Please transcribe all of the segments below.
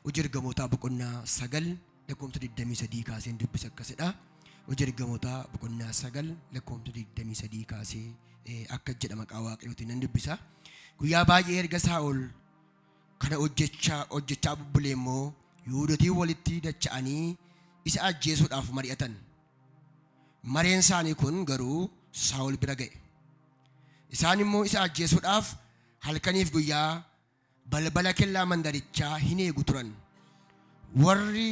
hojii ergamootaa boqonnaa 9 lakkoofsa 23 kaasee dubbisa akkasidha. Hojii ergamootaa boqonnaa 9 lakkoofsa 23 kaasee akka jedha maqaa Waaqayyootiin nan dubbisa. Guyyaa baay'ee erga Saa'ol kana hojjechaa bubbulee immoo Yihuudootiin walitti dacha'anii isa ajjeesuudhaaf mari'atan. Mareen isaanii kun garuu Saa'ol bira ga'e. Isaan immoo isa ajjeesuudhaaf halkaniif guyyaa balbala kellaa mandarichaa hin eegu turan. Warri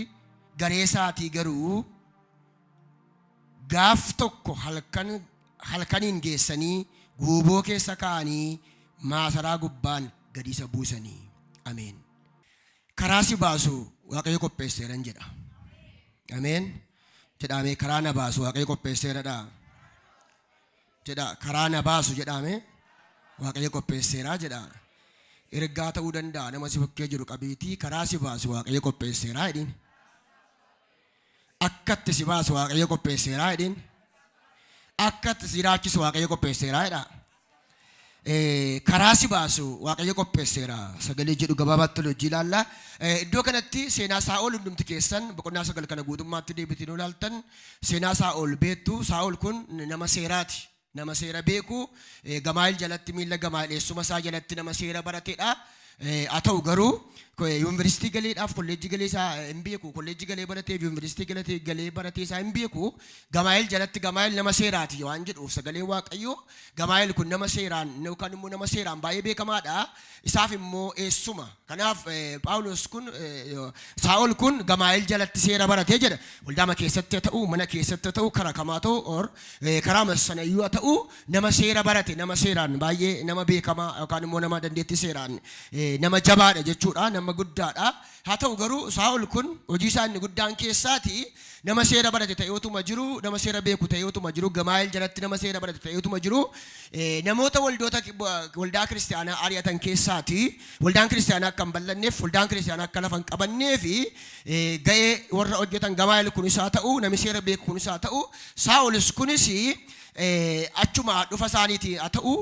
garee isaatii garuu gaaf tokko halkaniin geessanii guuboo keessa kaa'anii maasaraa gubbaan gadi isa buusanii. Ameen. Karaa si baasu Waaqayyo qopheesseeran jedha. Ameen. Jedhamee karaa na baasu Waaqayyo qopheesseeradha. Jedha karaa na baasu jedhamee Waaqayyo qopheesseeraa jedha. Ergaa ta'uu danda'a nama si bakkee jiru qabiitii karaa si baasu Waaqayyo qopheesseeraa jedhin. Akkatti si baasu Waaqayyo qopheesseeraa jedhin. Akkatti si raachisu Waaqayyo qopheesseeraa jedha. Karaa si baasu Waaqayyo qopheesseera. Sagalee jedhu gabaabaatti hojii ilaalla. Iddoo kanatti seenaa Saa'ol hundumti keessan boqonnaa 9 kana guutummaatti deebitiin ilaaltan seenaa Saa'ol beektu. Saa'ol kun nama seeraati. Nama seera beeku. Gamaa'il jalatti miila Gamaa'il eessuma isaa jalatti nama seera barateedha. Haa ta'u garuu yuunivarsiitii galeedhaaf kolleejjii galee isaa hin beeku. Kolleejjii galee barateef yuunivarsiitii galee baratee isaa hin beeku. Gamaa'il jalatti Gamaa'il nama seeraati waan jedhuuf sagalee Waaqayyoo Gamaa'il kun nama seeraan yookaan immoo nama seeraan baay'ee beekamaadha. Isaaf immoo eessuma. Kanaaf Phaawulos kun Saa'ol kun Gamaa'il jalatti seera baratee jedha. Waldaama keessatti ta'u mana keessatti ta'u karaa kamaa ta'u karaa masanayyuu ta'u nama seera barate nama seeraan baay'ee nama beekamaa yookaan immoo nama dandeettii seeraan nama jabaadha jechuudha. Nama guddaadha. Haa ta'u garuu Saa'ol kun hojii isaa inni guddaan keessaati nama seera barate ta'eetuma jiru, nama seera beeku ta'eetuma jiru, Gamaa'il jalatti nama seera barate ta'eetuma jiru, namoota waldaa kiristaanaa ari'atan keessaati. Waldaan kiristaanaa akka hin bal'anneef, waldaan kiristaanaa akka lafa hin qabanneef ga'ee warra hojjetan Gamaa'il kunis haa ta'u, namni seera beeku kunis haa ta'u, Saa'olis kunis achuma dhufa isaaniiti haa ta'u,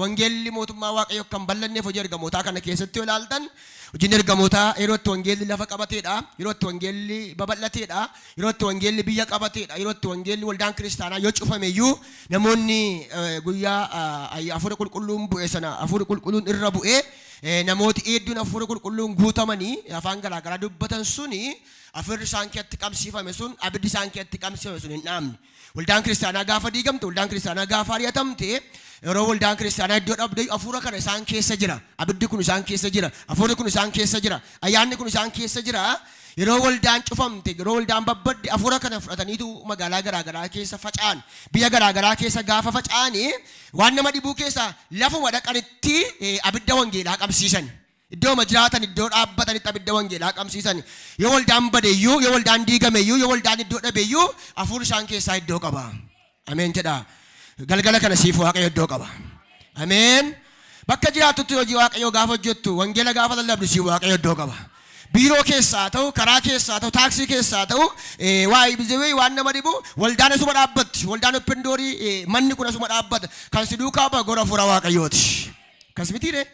wangeelli mootummaa Waaqayyoo akka hin bal'anneef hojii ergamootaa kana keessatti ilaaltan hojiin ergamootaa yeroo itti wangeelli lafa qabateedha, yeroo itti wangeelli babal'ateedha, yeroo itti wangeelli biyya qabateedha, yeroo itti wangeelli waldaan kiristaanaa yoo cufameyyuu namoonni guyyaa hafuura qulqulluun bu'e sana hafuura qulqulluun irra bu'ee namooti hedduun hafuura qulqulluun guutamanii afaan garaagaraa dubbatan suni afurri isaan keessatti qabsiifame sun abiddi isaan keessatti qabsiifame sun hin dhaamne. Waldaan kiristaanaa gaafa diigamte, waldaan kiristaanaa gaafa ari'atamte, yeroo waldaan kiristaanaa iddoo dhabde hafuura kana isaan keessa jira. Abiddi kun isaan keessa jira. Hafuurri kun isaan keessa jira. Ayyaanni kun isaan keessa jira. Yeroo waldaan cufamte, yeroo waldaan babbadde hafuura kana fudhataniitu magaalaa garaagaraa keessa faca'an. Biyya garaagaraa keessa gaafa faca'anii waan nama dhibuu keessa lafuma dhaqanitti abidda wangeelaa qabsiisan. Iddoo jiraatan iddoo dhaabbatanitti abidda wangeelaa qabsiisan. Yoo waldaan badeeyyuu, yoo waldaan diigameeyyuu, yoo waldaan iddoo dhabeeyyuu hafuurri isaan keessaa iddoo qaba. Ameen jedha. Galgala kana siif Waaqayyo iddoo qaba. Ameen. Bakka jiraatutti hojii Waaqayyoo gaafa hojjettu, wangeela gaafa lallabdu siif Waaqayyo iddoo qaba. Biiroo keessaa ta'u, karaa keessaa ta'u, taaksii keessaa ta'u, waan nama dhibu waldaan asuma dhaabbatti. Waldaan oppendoorii manni kun asuma dhaabbata. Kan si duukaa ba'a gora fuura Waaqayyooti. Kas mitiire.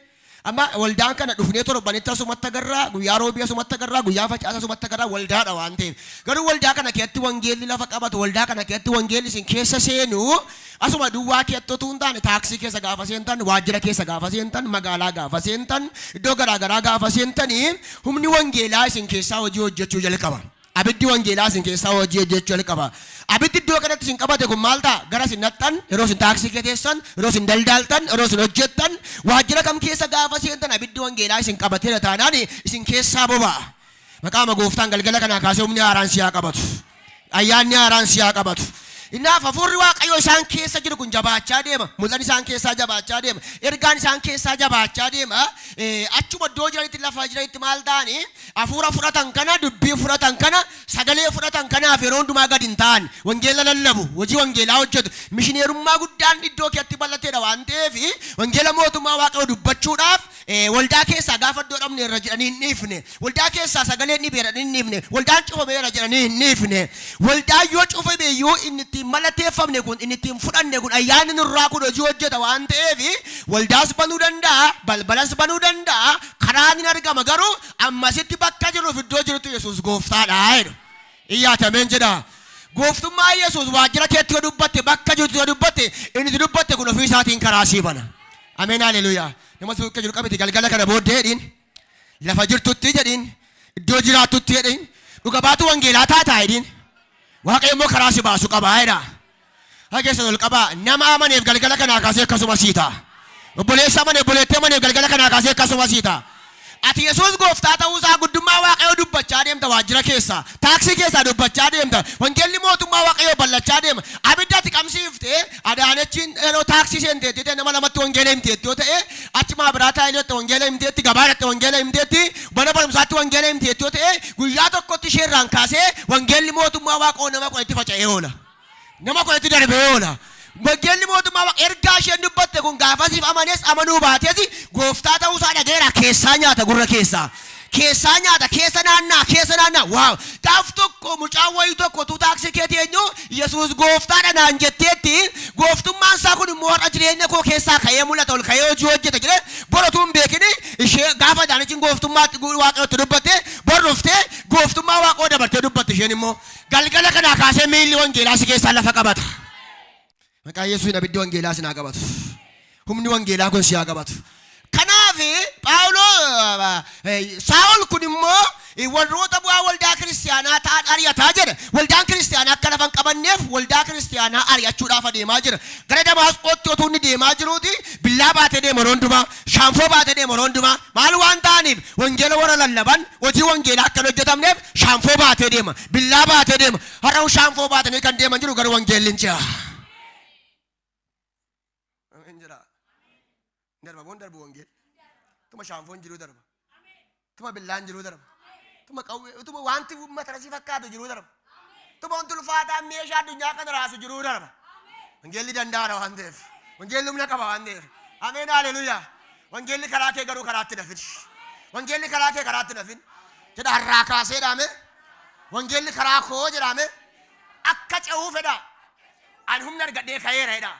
Amma waldaan kana dhufnee torbanitti asumatti agarraa, guyyaa roobii asumatti agarraa, guyyaa facaasa asumatti agarraa waldaadha waan ta'eef. Garuu waldaa kana keessatti wangeelli lafa qabatu, waldaa kana keessatti wangeelli isin keessa seenu asuma duwwaa keessatti utuu hin taane taaksii keessa gaafa seentan, waajjira keessa gaafa seentan, magaalaa gaafa seentan, iddoo garaagaraa gaafa seentanii humni wangeelaa isin keessaa hojii hojjechuu jalqaba. Abiddi wangeelaa isin keessaa hojii hojjechuu jalqaba. Abiddi iddoo kanatti isin qabate kun maal ta'a? Gara isin naqxan, yeroo isin taaksii keessan, yeroo isin daldaaltan, yeroo isin hojjettan, waajjira kam keessa gaafa seentan abiddi wangeelaa isin qabateera taanaan isin keessaa boba'a. Maqaa Gooftaan galgala kanaa kaasee humni haaraan siyaa qabatu. Ayyaanni haaraan siyaa qabatu. Innaaf hafuurri Waaqayyoo isaan keessa jiru kun jabaachaa deema. Mul'anni isaan keessaa jabaachaa deema. Ergaan isaan keessaa jabaachaa deema. Achuma iddoo jiranitti lafa jiranitti maal ta'ani? Hafuura fudhatan kana, dubbii fudhatan kana, sagalee fudhatan kanaaf yeroo hundumaa gadi hin ta'an. Wangeela lallabu, hojii wangeelaa hojjetu. Mishineerummaa guddaan iddoo keessatti bal'ateedha waan ta'eef wangeela mootummaa Waaqayyoo dubbachuudhaaf waldaa keessaa gaafa iddoo dhabne irra jedhanii hin dhiifne. Waldaa keessaa sagalee ni beera hin dhiifne. Waldaan cufameera jedhanii hin dhiifne. Waldaa yoo cufameeyyuu inni itti malateeffamne kun inni ittiin fudhanne kun ayyaanni nurraa kun hojii hojjeta waan ta'eef waldaas banuu danda'a, balbalas banuu danda'a, karaan hin argama garuu ammasitti bakka jiruuf iddoo jirutti Yesuus gooftaadha jedhu. Iyyaatameen jedha. Gooftummaa Yesuus waajjira keetti yoo dubbatte bakka jirtu yoo dubbatte inni dubbatte kun ofii isaatiin karaa sii bana. Ameen haleluuyaa. Nama suuqqa jiru qabite galgala kana booddee jedhiin lafa jirtutti jedhiin iddoo jiraattutti jedhiin dhuga baatu wangeelaa taataa jedhiin Waaqayyo immoo karaa si baasu qabaa jedha. Hageessan ol qabaa nama amaneef galgala kanaa kaasee akkasuma siita. Obboleessa amaneef obboleettii amaneef galgala kanaa kaasee akkasuma siita. Ati Yesuus gooftaa ta'uusaa guddummaa Waaqayyoo dubbachaa deemta waajjira keessa. Taaksii keessa dubbachaa deemta. Wangeelli mootummaa Waaqayyoo bal'achaa deema. Abidda ati qabsiiftee Adaanechiin yeroo taaksii seenteetti nama lamatti wangeela himteetti yoo ta'e achuma biraataa illee wangeela himteetti gabaadhaatti wangeela himteetti mana barumsaatti wangeela himteetti yoo ta'e guyyaa tokkotti isheerraan kaasee wangeelli mootummaa Waaqayyoo nama qo'etti faca'ee oola. Nama qo'etti darbee oola. Wangeelli mootummaa ergaa isheen dubbatte kun gaafasiif amanees amanuu baatees gooftaa ta'uusaa dhageera keessaa nyaata gurra keessaa. Keessaa nyaata keessa naannaa waaw gaaf tokko mucaan wayii tokko tu taaksii keetii eenyu Yesuus gooftaadha naan jetteetti gooftummaan isaa kun immoo har'a jireenya koo keessaa ka'ee mul'ata ol ka'ee hojii hojjeta jedhee boratuun beekini ishee gaafa daanichiin gooftummaatti Waaqayyootti dubbatte borruftee gooftummaa Waaqayyoo dabartee dubbatte isheen immoo galgala kanaa kaasee miilli wangeelaa si keessaa lafa qabata. Maqaa Yesuusiin abiddi wangeelaa si naa qabatu. Humni wangeelaa kun si haa qabatu. Kanaaf Saa'ol kun immoo warroota bu'aa waldaa kiristaanaa ta'an ari'ataa jira. Waldaan kiristaanaa akka lafa hin qabanneef waldaa kiristaanaa ari'achuudhaaf adeemaa jira. Gara Damaasqootti otoo inni deemaa jiruuti billaa baatee deema hundumaa, shaanfoo baatee deema hundumaa. Maal waan ta'aniif wangeela warra lallaban hojii wangeelaa akka hin hojjetamneef shaanfoo baatee deema, billaa baatee deema. Har'a shaanfoo baatanii kan deeman jiru garuu wangeelli hin jira. Darba wangeelli. Tuma shaanfoon jiruu darba. Tuma billaan jiruu darba. Tuma wanti matarasii fakkaatu jiruu darba. Tuma wanti ulfaataan meeshaa addunyaa kana raasu jiruu darba. Wangeelli danda'aadha waan ta'eef. Wangeelli humna qaba waan ta'eef. Ameen haleluuyaa. Wangeelli karaa kee garuu karaatti nafin. Wangeelli karaa kee karaatti nafin. Jedha har'aa kaasee dhaame. Wangeelli karaa koo jedhame akka ce'uu fedha. An humna argadhee ka'eera jedha.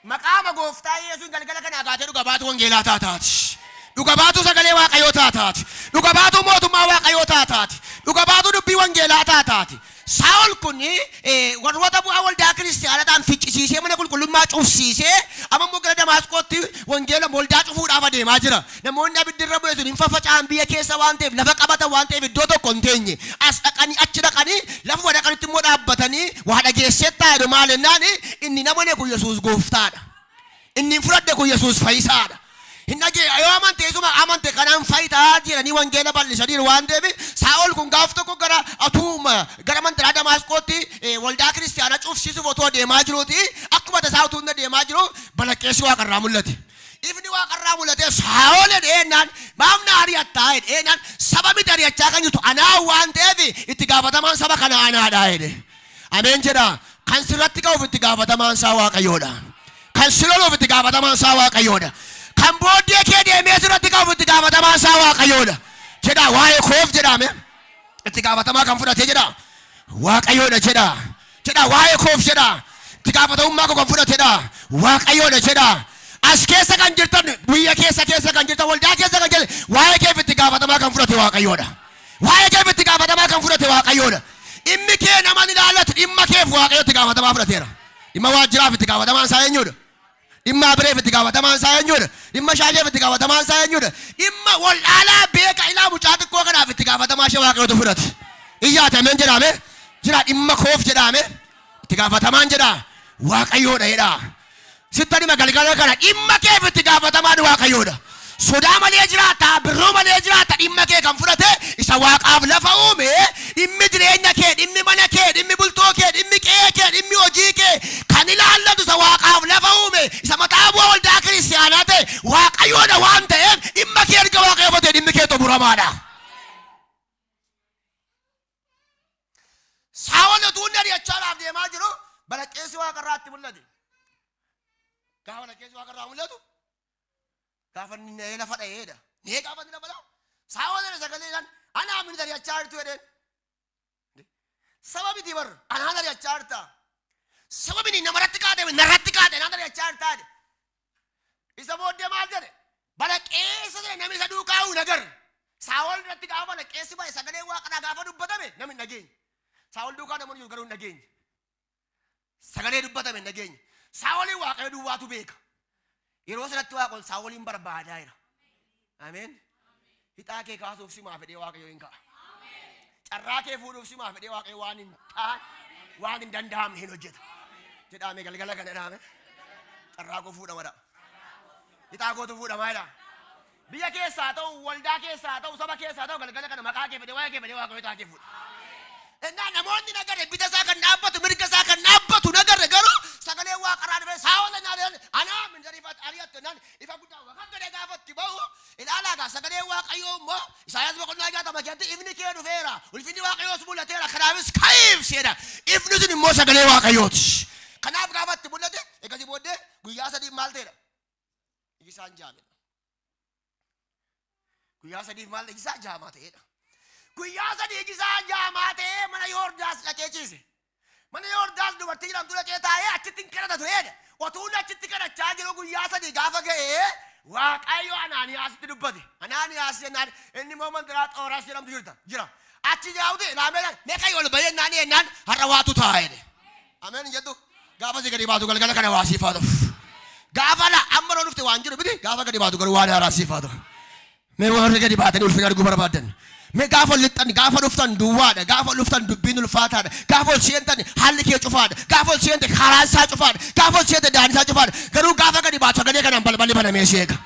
Maqaama gooftaa Yesuus galgala kana akaatee dhuga baatu wangeelaa taataati. Dhuga baatu sagalee Waaqayyoo taataati. Dhuga baatu mootummaa Waaqayyoo taataati. Dhuga baatu dubbii wangeelaa taataati. Saa'ol kun warroota bu'aa waldaa kiristaanataan ficcisiisee mana qulqullummaa cufsiisee amma immoo gara Damaasqootti wangeela waldaa cufuudhaaf adeemaa jira. Namoonni abiddirra bu'e sun hin faffaca'an biyya keessa waan ta'eef lafa qabatan waan ta'eef iddoo tokko hin teenye. As dhaqanii achi dhaqanii lafa dhaqanitti immoo dhaabbatanii waa dhageessee taa'edha maal jennaan inni namni kun Yesuus gooftaadha. Inni fudhadhe kun Yesuus fayyisaadha. Hin dhagee yoo amanteesuma amante kanaan fayyisaa jiranii wangeela bal'isaniiru waan ta'eef Saa'ol kun gaaf tokko gara mandaraa Damaasqootti waldaa kiristaanaa cufsiisuuf otoo deemaa jiruuti akkuma tasaa utuu inni deemaa jiru balaqqeessi Waaqarraa mul'ate. Ifni Waaqarraa mul'ate Saa'ol jedheenaan maamna ari'attaa jedheenaan saba miti ari'achaa kan jirtu anaa waan ta'eef itti gaafatamaan saba kana anaadha jedhe. Ameen jedha. Kan sirratti ka'uuf itti gaafatamaan isaa Waaqayyoodha. Kan siroluuf itti gaafatamaan isaa Waaqayyoodha. Kan booddee kee deemee sirratti ka'uuf itti gaafatamaan isaa Waaqayyoodha. Jedha waa'ee koof jedhame itti gaafatamaa kan fudhate jedha Waaqayyoodha jedha. Jedha waa'ee koof jedha itti gaafatamummaa koo kan fudhatedha Waaqayyoodha jedha. As keessa kan jirtan biyya keessa kan jirtan waldaa keessa kan jirtan waa'ee keef itti gaafatamaa kan fudhate Waaqayyoodha. Waa'ee keef itti gaafatamaa kan fudhate Waaqayyoodha. Dhimmi kee nama ni ilaallatu dhimma keef Waaqayyo itti gaafatamaa fudhateera. Dhimma waajjiraaf itti gaafatamaan isaa eenyudha? Dhimma bireef itti gaafatamaan isaa eenyudha? Dhimma shaajeef itti gaafatamaan isaa eenyudha? Dhimma wal dhaalaa beeka ilaa mucaa xiqqoo kanaaf itti gaafatamaa ishee Waaqayyotu fudhate. Iyyaatameen jedhame jira dhimma koof jedhame itti gaafatamaan jedha Waaqayyoodha jedha. Sitta dhimma galgala kana dhimma keef itti gaafatamaan Waaqayyoodha. Sodaa malee jiraata, birroo malee jiraata dhimma kee kan fudhate isa Waaqaaf lafa uume dhimmi jireenya kee, dhimmi mana kee, dhimmi bultoo kee, dhimmi qe'ee kee, dhimmi hojii kee kan ilaallatu isa Waaqaaf lafa uume isa mataa bu'aa waldaa kiristaanaa ta'e Waaqayyoodha waan ta'eef dhimma kee erga Waaqayyootee dhimmi kee xumuramaadha. Saa'ol utuu inni ari'achaadhaaf deemaa jiru balaqqeessi Waaqarraatti mul'ate. Gaafa balaqqeessi Waaqarraa mul'atu gaafa inni lafa dha'eedha. Nee gaafa inni lafa dha'u Saa'ol sagaleedhaan anaa min ari'achaa jirtu jedheen. Sababiti bar anaan ari'achaa jirta. sababni namarratti kaate narratti kaate naan dare chaartaade isa boodde maal jedhe balaqeessa namni isa duukaa'u nagar Saawol irratti gaafa balaqeessi baay'ee sagalee waaqaa gaafa dubbatame namni nageenya Saawol duukaa namoonni jiru garuu nageenya sagalee dubbatame nageenya Saawolii waaqayyo duwwaatu beeka yeroo sanatti waaqon Saawoliin barbaadaa jira ameen hixaa kee kaasuuf simaa fedhee waaqayyo hin ka'a carraa kee fuudhuuf simaa fedhee waaqayyo waan hin taane waan hin danda'amne hin hojjeta jedhame galgala kana dhaame carraa koo fuudhamadha hixaa kootu fuudhamaadha biyya keessaa ta'u waldaa keessaa ta'u saba keessaa ta'u galgala kana maqaa kee fedhee waa'ee kee fedhee waaqayyo hixaa kee fuudha Enna namoonni nagare bita saa kan dhaabbatu mirga saa kan dhaabbatu nagare garuu sagalee waaqarraa dhufe Saawol anaa min jarifat ariyattu nan ifa guddaa waan gade gaafatti ba'u ilaalaa gaa sagalee waaqayyoo immoo Isaayaas boqonnaa 60 ifni kee dhufeera ulfinni waaqayyoos mul'ateera kanaafis ka'iif seedha ifni sun immoo sagalee waaqayyooti kanaaf gaafatti mul'ate eegasii booddee guyyaa 3 maal ta'edha isaan jaamedha guyyaa 3 maal ta'e isaan jaamaa ta'edha guyyaa 3 isaan jaamaa ta'e mana Yoordaas dhaqee ciise mana Yoordaas dubartii jedhamtu dhaqee taa'ee achitti hin kadhata tureedha otuun achitti kadhachaa jiru guyyaa 3 gaafa ga'ee waaqayyo Anaaniyaasitti dubbate Anaaniyaas jennaan inni immoo mandiraa Xooraas jedhamtu jira achi jaawute ilaameedhaan meeqa ol bahee jennaan har'a waatu taa'edha ameen jedhu gaafa si gadi baatu galgala kana waa siifaa ta'u gaafa la amma loo dhufte waan jiru biti gaafa gadi baatu garuu waan haaraa siifaa ta'u mee warri gadi baatanii ulfina arguu barbaadan mee gaafa lixxan gaafa dhuftan duwwaadha gaafa dhuftan dubbiin ulfaataadha gaafa ol seentan haalli kee cufaadha gaafa ol seente karaasaa cufaadha gaafa ol seente daanisaa cufaadha garuu gaafa gadi baatu sagalee kanaan balballi banamee seega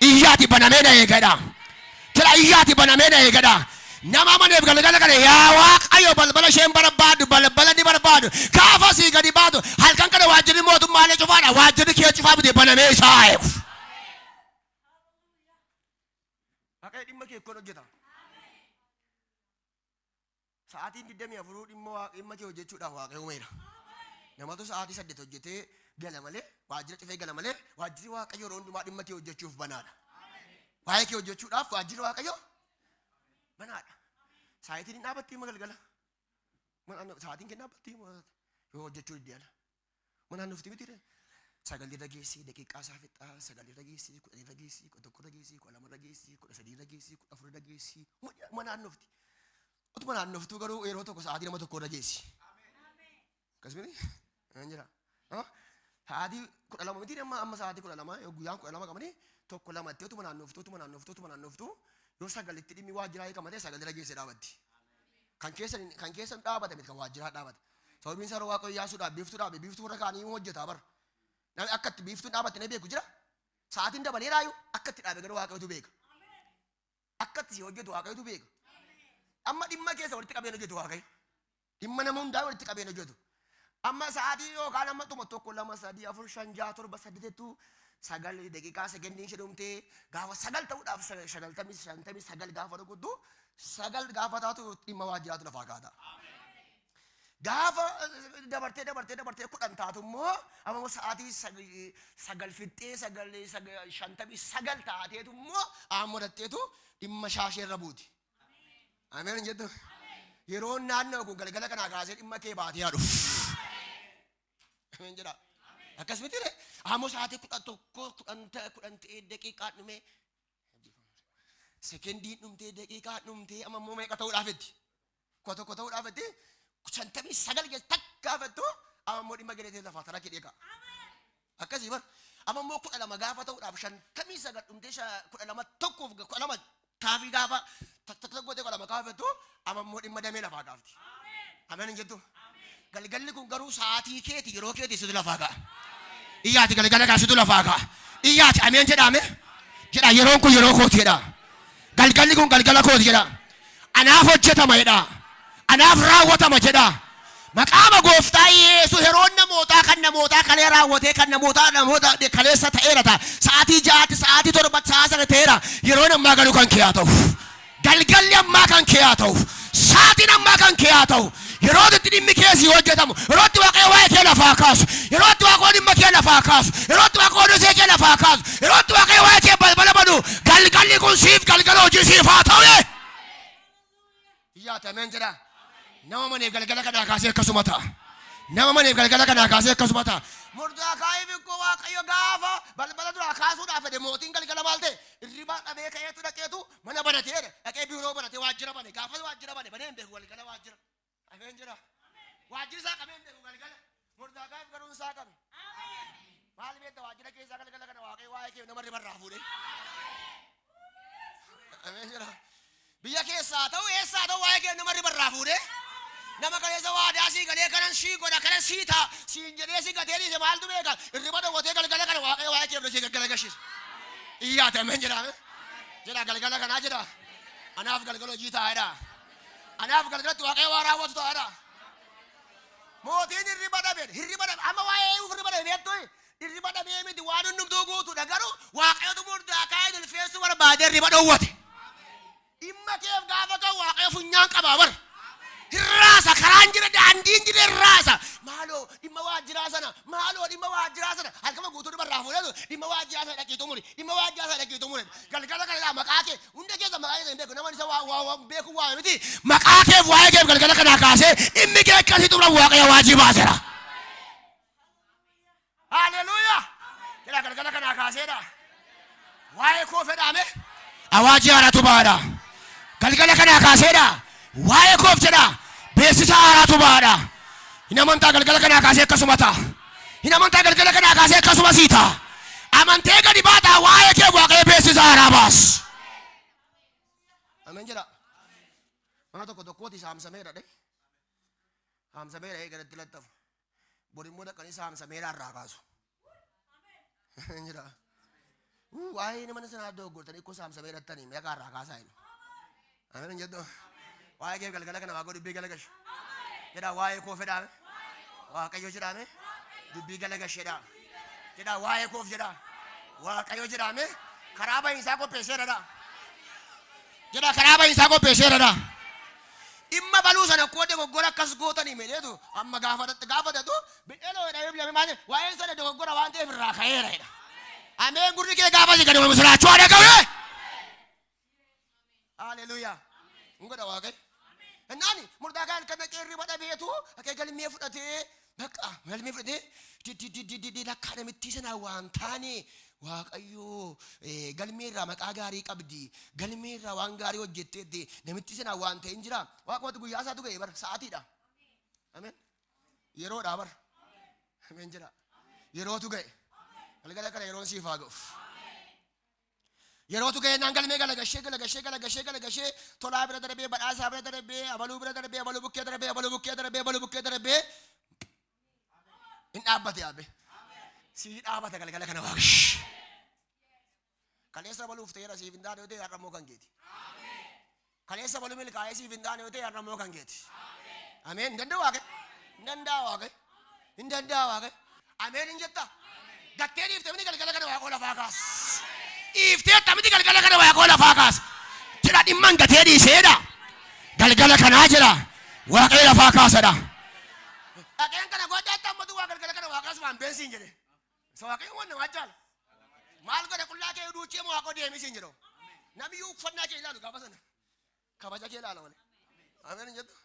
iyyaati banamee na eegadha kira iyyaati banamee na eegadha nama maneef galgala kana yaa waaqayyo balbala isheen barbaadu balbala ni barbaadu gaafa sii gadi baatu halkan kana waajjirri mootummaalee cufaadha waajjirri kee cufaa biti banamee isaa eegu Waaqayyo dhimma kee akkon hojjeta Sa'aatiin 24 dhimma kee hojjechuudhaaf waaqayyo uumeera namatu sa'aatii 8 hojjetee gala malee waajjira cufee gala malee waajjirri waaqayyo yeroo hundumaa dhimma kee hojjechuuf banaadha waa'ee kee hojjechuudhaaf waajjirri waaqayyo banaadha sa'aatiin hin dhaabattii galgala sa'aatiin kee dhaabattii yoo hojjechuu diddeela manaan nufti miti sagalii rageessii daqiiqaa isaa fixaa sagalii rageessii 10 rageessii 11 rageessii 12 rageessii 13 rageessii 14 rageessii manaan nufti utuma naannoftuu garuu yeroo tokko sa'aatii nama tokko rageessi akkasumatti jira sa'aatii 12 miti amma sa'aatii 12 yoo guyyaan 12 qabanii tokko lamatti utuma naannoftuu yoo sagalitti dhimmi waajjiraa hiikamate sagalii rageessee dhaabatti kan keessan dhaabate miti kan waajjiraa dhaabate sababiin isaa waaqayyo Iyyaasuudhaaf biiftuu warra kaanii hojjetaa bara namni akkatti biiftuun dhaabatte ni beeku jira sa'aatiin dabaleeraayu akkatti dhaabe garuu waaqayyotu beeka akkatti si hojjetu waaqayyotu beeka amma dhimma keessa walitti qabeen hojjetu waaqayyo dhimma nama hundaa walitti qabeen hojjetu amma sa'aatii yookaan amma tuma tokko 2 3 4 5 6 7 8 9 daqiiqaa sekendiin shedumtee gaafa 9 ta'uudhaaf 99 gaafa dhuguddu 9 gaafa taatu dhimma waajjiraatu lafaa kaata gaafa dabartee 10 taatu immoo amma sa'aatii 9 fixxee 59 taateetu immoo amma datteetu dhimma shaasheerra buuti Ameen jedhu yeroo naannoo kun galgala kana kaasee dhimma kee baatee yaadu Ameen jedha akkasumatti ammoo sa'aatii 11 daqiiqaa dhume sekendii dhumtee daqiiqaa dhumtee amma immoo meeqa ta'uudhaaf itti tokko ta'uudhaaf itti 59 geesse takkaafattu amma immoo dhimma galetee lafaa taraa kee dheeqa akkasii bar amma immoo 12 gaafa ta'uudhaaf 59 dhumtee 12 tokkoof 12 kaafii gaafa takkootee 12 kaafettu amma immoo dhimma damee lafaa gaafti ameen jettu galgalli kun garuu sa'aatii keeti yeroo keeti situ lafaa ga'a iyyaati galgala gaa situ lafaa ga'a iyyaati ameen jedhame jedha yeroon kun yeroo kooti jedha galgalli kun galgala kooti jedha anaaf hojjetama jedha anaaf raawwatama jedha maqaama gooftaa Yesuus yeroon namootaa kalee raawwatee kan namoota kaleessa ta'eera ta'a sa'aatii 6 sa'aatii 7 sa'aatii 9 ta'eera yeroon ammaa garuu kan kee haa ta'u galgalli ammaa kan kee haa ta'u sa'aatiin ammaa kan kee haa ta'u yeroo itti dhimmi keessi hojjetamu yeroo itti waaqayyo waa'ee kee lafaa kaasu yeroo itti waaqayyo dhimma kee lafaa kaasu yeroo itti waaqayyo dhosee kee lafaa kaasu yeroo itti waaqayyo waa'ee kee balbala banu galgalli kun siif galgala hojii siif haa ta'u iyyaati ameen jedha nama maneef galgala kanaa kaasee akkasuma ta'a nama maneef galgala kana kaasee akkasuma ta'a. Mordekaayiif ikkoo Waaqayyo gaafa balbala duraa kaasuudhaaf fedhe mootiin galgala maal ta'e irribaa dhabee ka'eetu dhaqeetu mana banateedha. Dhaqee biiroo banatee waajjira bane gaafa waajjira bane banee hin beeku galgala waajjira. Afeen jira. Waajjirri isaa qabee hin beeku galgala. Mordekaayiif garuu isaa qabe. Maal beekta waajjira keessaa galgala kana Waaqayyo waa'ee kee nama ribarraa fuudhee. Afeen jira. Biyya keessaa ta'u eessaa ta'u waa'ee kee nama ribarraa fuudhee. Nama kaleessa waadaa sii galee kanan sii godha kanan sii ta'a siin jedhee sii gatee dhiise maaltu beeka irriba dhawwatee galgala kana Waaqayyo waa'ee kee sii gaggala gashiisa. Iyyaata ameen jedhame. Jedha galgala kanaa jedha. Anaaf galgala hojii taa'edha. Anaaf galgalatti Waaqayyo waa raawwatu taa'edha. Mootiin hirriba dhabe amma waa'ee hirriba dhabe beektu hirriba dhabee miti waan hundumtuu guutuudha garuu Waaqayyotu Mordekaayiin ulfeessuu barbaade hirriba dhowwate. Dhimma keef gaafa ta'u Waaqayyo funyaan qabaa bara. Hirraasa karaan jira daandiin jira hirraasa maaloo dhimma waajjiraa sana maaloo dhimma waajjiraa sana halkama guutuu dhibarraa fuudhatu dhimma waajjiraa sana dhaqee xumure dhimma waajjiraa sana dhaqee xumure galgala kana maqaa kee hunda keessa maqaa kee hin beeku nama isa waa beeku waa miti maqaa keef waa'ee keef galgala kanaa kaasee dhimmi kee akkasii xumura Waaqayyo waajjii baaseera. Haleluuyaa. Jedha galgala kanaa kaaseedha. Waa'ee koo fedhaame awaajii haaraatu baadha. Galgala kanaa kaaseedha. Waa'ee koof jedha beeksisa haaraatu baadha. Hin amantaa galgala kanaa kaasee akkasuma ta'a. Hin amantaa galgala kanaa kaasee akkasuma sii ta'a. Amantee gadi baataa waa'ee kee Waaqayyo beeksisa haaraa baas. Ameen jedha. Mana tokkooti saamsameedha dhe. Saamsameedha eegalatti lattafu. Bori immoo dhaqanii saamsameedha irraa kaasu. Ameen jedha. Waa'ee nama sana dogoggortanii ikkoo saamsameedha tanii meeqa irraa kaasaa hin. Ameen jedhu. Waa'ee kee galgala kana Waaqayyo dubbii galagashe. Jedha waa'ee koo fedhaame. Waaqayyo jedhame. Dubbii galagasheedha. Jedha waa'ee koof jedha. Waaqayyo jedhame. Karaa baay'insaa qopheesseedha. Jedha karaa baay'insaa qopheesseedha. Dhimma baluu sana koode dogoggora akkas gootanii meedheetu amma gaafatatu bidheeloo jedhamee bilamee maal waa'een sana dogoggora waan ta'eef irraa ka'eera jedha. Ameen gurri kee gaafa si gadi misiraachuu haadha qabee. Haleluuyaa. Ngoda Waaqayyo. Nani Mordekaayiin kana qeerri bada beetu akka galmee fudhatee bakka galmee fudhatee lakka namitti sana waan taane Waaqayyo galmee irraa maqaa gaarii qabdi galmee irraa waan gaarii hojjetteetti namitti sana waan ta'e hin jira Waaqayyotu guyyaa isaatu ga'e bara sa'aatiidha. Ameen. Yeroodha bara. Ameen jira. Yerootu ga'e. Galgala kana yeroon siif haa ga'uuf. Yerootu ga'e naan galmee galagashee tolaa bira darbee badhaasaa bira darbee abaluu bira darbee abaluu bukkee darbee hin dhaabbate yaabe. Sii dhaabbate galgala kana Waaqash. Kaleessa baluuf ta'eera siif hin taane yoo ta'e har'ammoo kan keeti. Kaleessa baluu milkaa'ee siif hin taane yoo ta'e har'ammoo kan keeti. Ameen. Hin danda'a Waaqayyo. Hin danda'a Waaqayyo. Ameen hin jetta. Gattee dhiiftee miti galgala kana Waaqoo lafaa kaas. Dhiiftee tamiti galgala kana Waaqoo lafaa kaas. Jira dhimman gatee dhiiseedha. Galgala kanaa jira Waaqayyo lafaa kaasadha. Dhaqeen kana godhaa tammatu waa galgala kana Waaqaas waan beesiin jedhe. Isa Waaqayyo waan nama jaala. Maal godhe qullaa kee duuchee moo Waaqoo deemisiin jedhu. Namiyyuu uffannaa kee ilaalu gaafa sana. Kabaja kee ilaala malee. Ameen jettu.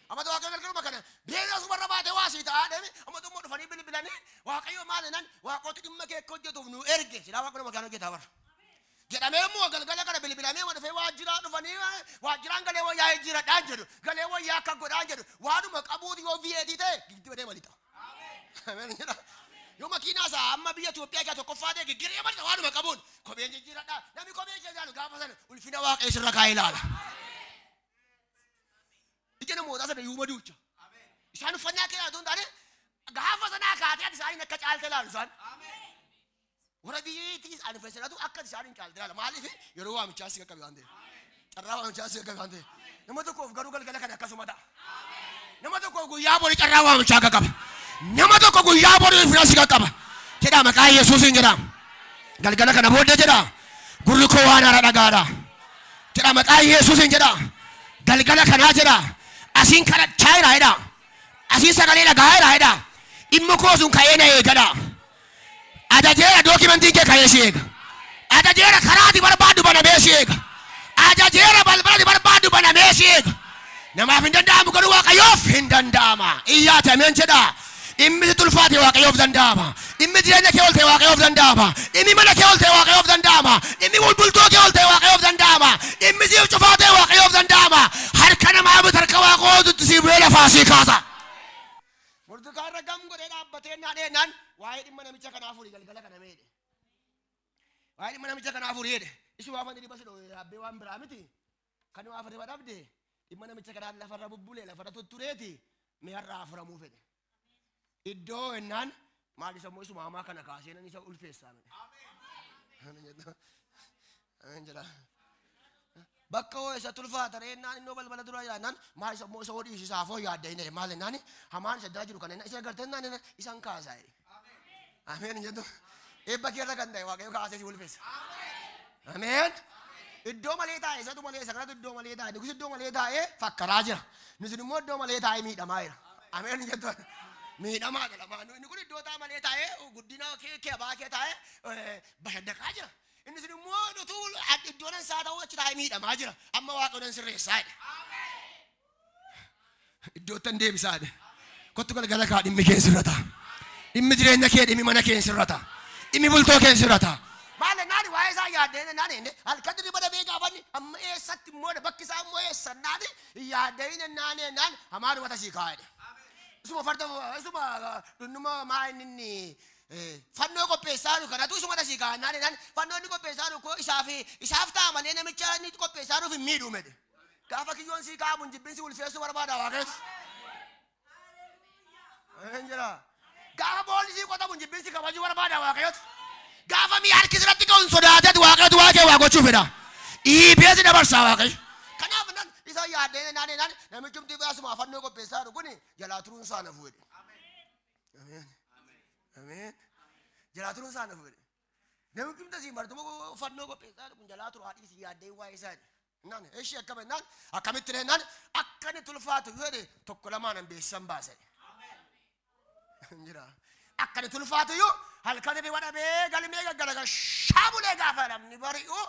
Amma Waaqayyo galgaluma kana beela subarra baatee waa sii ta'aa deemi. Amma immoo dhufanii bilbilanii Waaqayyo maal nan Waaqootu dhimma kee akka hojjetuuf nu erge. Silaa Waaqayyo makaan hojjetaa bara. Jedhamee immoo galgala kana bilbilamee dhufee waajjiraa dhufanii waajjiraan galee wayyaa jijjiiradhaan jedhu galee wayyaa akka godhaan jedhu waanuma qabuuti yoo viyeetii ta'e gidduu malita. Ameen jedha. Yoo makiinaa isaa amma biyya Itoophiyaa keessaa tokkoffaa ta'e gidduu malita waanuma qabuun kopheen jijjiiradhaan namni kophee kee ilaalu gaafa sana ulfina Waaqayyo sirra kaa'ee ilaala. Ija namoota sana yuuma duucha. Isaan uffannaa kee ilaalu taane gaafa sanaa kaatee isaanii akka caalte ilaalu isaan. Warra biyyeettis ani feesiratu akka isaan hin caalte ilaala. Maaliif yeroo waamichaa si qaqqabe waan ta'eef. Carraa waamichaa si qaqqabe waan ta'eef. Nama tokkoof garuu galgala kana akkasuma ta'a. Nama tokkoof guyyaa borii carraa waamichaa qaqqaba. Nama tokko guyyaa borii fira si qaqqaba. Jedha maqaa Yesuusiin jedha. Galgala kana booddee jedha. Gurri koo waan haara dhagaadha. Jedha maqaa Yesuusiin jedha. Galgala kanaa jedha. Asiin kadhachaa jira jedha. Asiin sagalee dhagaa jira. Dhimma koo sun ka'ee na eegadha. Ajajeera dookimentii kee ka'ee si eega. Ajajeera karaati barbaadu banamee si eega. Ajajeera balbalati barbaadu banamee si eega. Namaaf hin danda'amu garuu Waaqayyoof hin danda'ama. Iyyaati ameen jedha. Dhimmi tulfaate Waaqayyoof danda'ama. Dhimmi jireenya kee ooltee Waaqayyoof danda'ama. Dhimmi mana kee ooltee Waaqayyoof danda'ama. Dhimmi bulbultoo kee ooltee Waaqayyoof danda'ama. Dhimmi siif cufaatee Waaqayyoof danda'ama. Harka namaa biti harka Waaqootutti siif bu'ee lafaa sii kaasa. Murtukaan ragam godhee dhaabbatee naadheenaan waa'ee dhimma namicha kanaaf furii galgala kana meedhe. Waa'ee dhimma namicha kanaaf furii jedhe. Isu waafan dhibba si dhooyee dhaabbee waan biraa miti. Kan waa fedhe badhabde dhimma namicha kanaan lafarra bubbulee lafarra tuttureeti mee har'a afuramuu fedhe. Iddoo ennaan maali sammuu isuma hamaa kana kaasee nan isa ulfeessaa miti. Ameen jedha. Bakka hoo isa tulfaata reennaan innoo balbala dura yaannaan maali sammuu isa hodhii isaa foo yaadda hin maal ennaani hamaan isa dura jiru kana isa gartee naan isan kaasaa. Ameen jedhu. Eebba keerra kan ta'e Waaqayyo kaasee si ulfeessa. Ameen. Iddoo malee taa'e isatu malee saganatu iddoo malee taa'e nuti iddoo malee taa'e fakkaraa jira. Nuti immoo iddoo malee taa'e miidhamaa jira. Ameen jedhu. Miidhamaa jira. Inni kun iddoo taa'e malee taa'e guddina kee baakee taa'e bashaddakaa jira. Inni sun immoo nutu iddoon isaa ta'uu achi taa'e miidhamaa jira. Amma Waaqayyoon sirreessaa jedha. Iddoo tan deebisaa jedha. Kottu galgala kaa dhimmi kee sirrata. Dhimmi jireenya kee dhimmi mana kee sirrata. Dhimmi bultoo kee sirrata. Maal naani waa'ee isaa yaaddee naani halkan dirri bada beekaa fanni amma eessatti immoo bakki isaa immoo eessan naani yaaddee naani naan hamaan wata sii kaa'edha. Isuma farda isuma dhunnuma maa inni fannoo qopheessaa jiru kanatu isuma tasii kaa'an naani naan fannoo inni qopheessaa jiru koo isaaf ta'a malee namicha inni qopheessaa jiruuf hin miidhu medhe. Gaafa kiyyoon sii kaa'amu jibbinsi ulfeessu barbaada Waaqayyo. Enjira. Gaafa boolli sii qotamu jibbinsi kabajuu barbaada Waaqayyo. Gaafa mi harkisirratti ka'uun sodaatetu Waaqayyo waa gochuu fedha. Dhiibbee si dabarsaa Waaqayyo. Kanaaf nan isa yaaddee naani namichi humti baasuma fannoo qopheessaa jiru kuni jalaa turuun isaa nafu jedhe. Ameen. Ameen. Jalaa turuun isaa nafu jedhe. Namichi humti asii martuma fannoo qopheessaa jiru kun jalaa turu haadhii si yaaddee waa'ee isaa jedhe. Naan ishee akkamitti naan akkamitti naan akka inni tulfaatu jedhe tokko lamaan an beeksisan baase. Jira. Akka inni tulfaatu yoo halkan inni wadhabee galmee gaggalaga shaabulee gaafa namni bari'u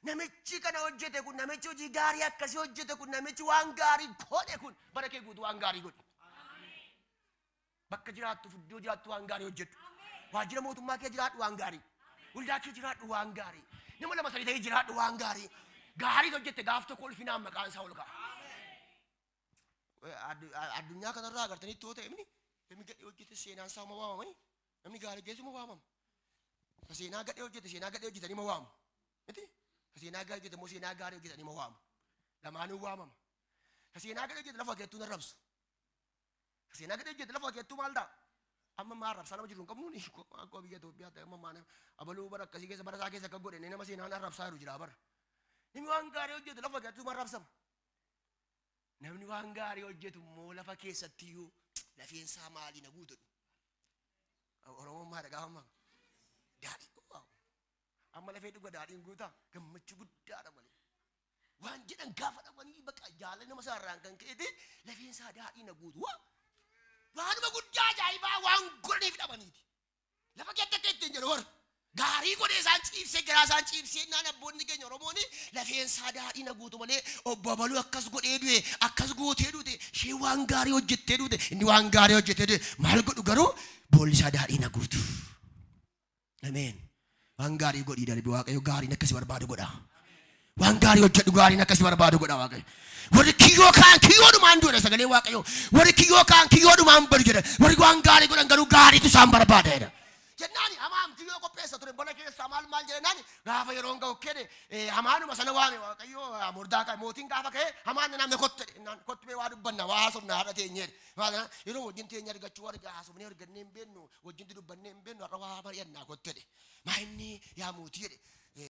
namichi kana hojjete kun namichi hojii gaarii akkasii hojjete kun namichi waan gaarii godhe kun bara kee guutuu waan gaarii godhe. Bakka jiraattu iddoo jiraattu waan gaarii hojjetu. Waajjira mootummaa kee jiraadhu waan gaarii. Waldaa kee jiraadhu waan gaarii. Nama lama sadii ta'ee jiraadhu waan gaarii. Gaarii hojjete gaaf tokko ulfinaan maqaan isaa ol ka'a. Addunyaa kanarraa agartanii itti yoo ta'e namni gadhee hojjete seenaan isaa ma waamamani namni gaarii geessu ma waamamu. Seenaa gadhee hojjetanii ma waamu. Miti seenaa gaarii hojjete moo seenaa gaarii hojjetanii ma waamu. Lamaanuu waamama. Seenaa gadhee hojjete lafa geettuu nan rabsu. Seenaa gadhee hojjete lafa geettuu maal ta'a? Amma maa rabsaa nama jiru hin qabnu ni akkoo biyya Itoophiyaa ta'e amma maana abaluu bara akkasii keessa bara isaa keessa akka godhe nama seenaan rabsaa jiru jira bara. Namni waan gaarii hojjetu lafa geettuu maal rabsama? Namni waan gaarii hojjetu immoo lafa keessatti iyyuu lafeensaa maalii na guutudha. Oromoon maal dhagaa amma daadhii amma lafee dhuga daadhiin guutaa gammachuu guddaadha malee. Waan jedhan gaafa dhabanii bakka jaalala nama isaarraan kan ka'eeti lafeensaa daadhii na guutu. Waanuma guddaa ajaa'ibaa waan godhaniif dhabaniiti. Lafa keetti ittiin jedhu warra gaarii godhee isaan ciibsee garaa isaan ciibsee naan abboonni keenya Oromoon lafeensaa daadhii na guutu malee obbo Baluu akkas godhee du'e akkas gootee duute ishee waan gaarii hojjettee duute inni waan gaarii hojjettee duute maal godhu garuu boolli isaa daadhii na guutu. Ameen. Waan gaarii godhii darbii Waaqayyo gaariin akkasii barbaadu godha. Waan gaarii hojjedhu gaariin akkasii barbaadu godha Waaqayyo. Warri kiyyoo kaan kiyyoodhumaan duudha sagalee Waaqayyo. Warri kiyyoo kaan kiyyoodhumaan badu jedha. Warri waan gaarii godhan garuu gaariitu isaan barbaada jedha. Jennaani hamaam kiyyoo qopheessa ture bona keessa maal jedhanaani gaafa yeroon ga'u kede hamaanuma sana waame Waaqayyo murdaa mootiin gaafa ka'e hamaan namni kottee waa dubbanna waa haasofna haadha teenyee yeroo wajjin teenya argachuu arga haasofnee argannee hin beennu wajjin dubbannee hin beennu har'a waa mari'annaa kottee maa inni yaa mootii jedhe